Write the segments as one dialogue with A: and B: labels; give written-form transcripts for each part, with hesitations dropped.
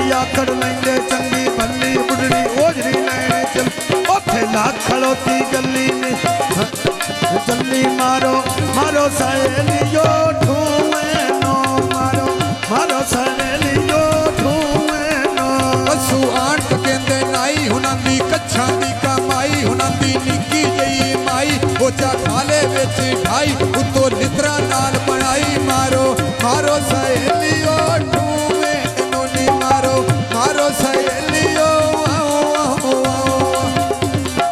A: की आकड़ लेंदे चंगी भली बुढ़ड़ी ओझरी लैने चल ओथे लाख खड़ोती गली ने जल्दी मारो मारो सहेलियो ठूए नो मारो मारो सहेलियो ठूए नो
B: कसू आंट कहंदे नाई हुनां दी कच्छां दी कमाई हुनां दी निक्की जई माई बोचा खाले विच ढाई उतो लितरा नाल बनाई मारो मारो सहेलियो ठूए नो नी मारो मारो सहेलियो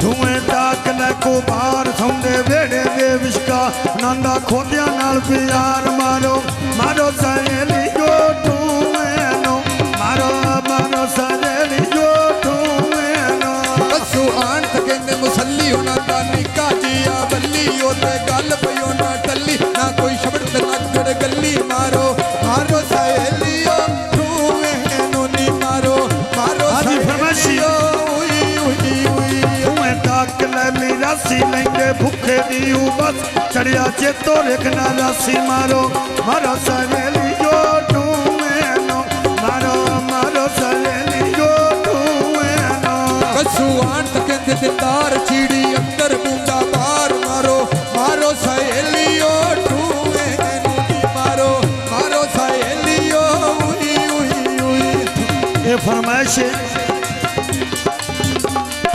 A: ठूए ताक ले को बाहर सौंदे वेड़े दे विश्का नंदा खोदिया नाल प्यार मारो मारो सहेलियो ठूए नो मारो मारो सहेलियो ठूए नो
B: कसू आंट कहंदे मुसल्ली हुनां दा निक्का जिया बल्ली ओते गल पयो ना टल्ली ना कोई शब्द ते लगड़ गल्ली मारो मारो सहेलियो ठूए नो नी मारो मारो सहेलियो
A: ताक ले मिरासी लेंदे भूखे दी बस चढ़िया चेतो रेखना रासी मारो मारो सहेलियो ठूए नो मारो मारो सहेलियो ठूए नो
B: कसू आंट कहंदे दिलदार चीड़ी अंदर बूंदा बार मारो मारो सहेलियो ठूए नो नी मारो मारो सहेलियो
A: ये फरमाइश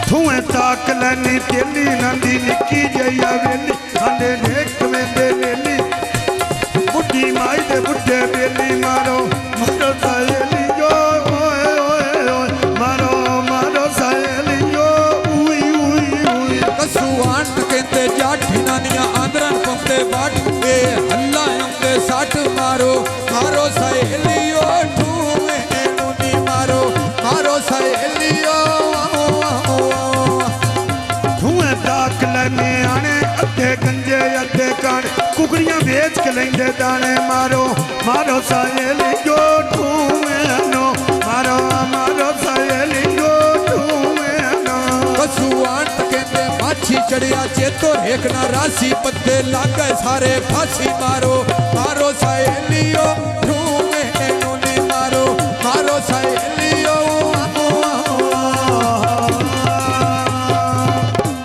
A: ठूए ताक लैनी तेली नंदी निक्की जइया वेली आंदे नेक वेंदे नेली बुढ़ी माई दे बुढ़े बेली मारो मारो सहेलियो ओए ओए ओए मारो मारो सहेलियो उई उई उई
B: कसू आंट कहंदे जाठी नानिया आंदरन पंपते बाट ए हल्ला अंते साठ मारो मारो सहेलियो ठूए नो नी मारो मारो सहेलियो
A: ठूए ताक लैने आने अद्धे गंजे अद्धे काने कुकड़ियां बेच के लेंदे दाने मारो मारो सहेलियो ठूए नो मारो मारो सहेलियो ठूए नो
B: कसू आंट कहंदे माछी चढ़िया चेतो रेखना रासी पत्ते लागे सारे फांसी मारो मारो सहेलियो ठूए नो नी मारो मारो सहेलियो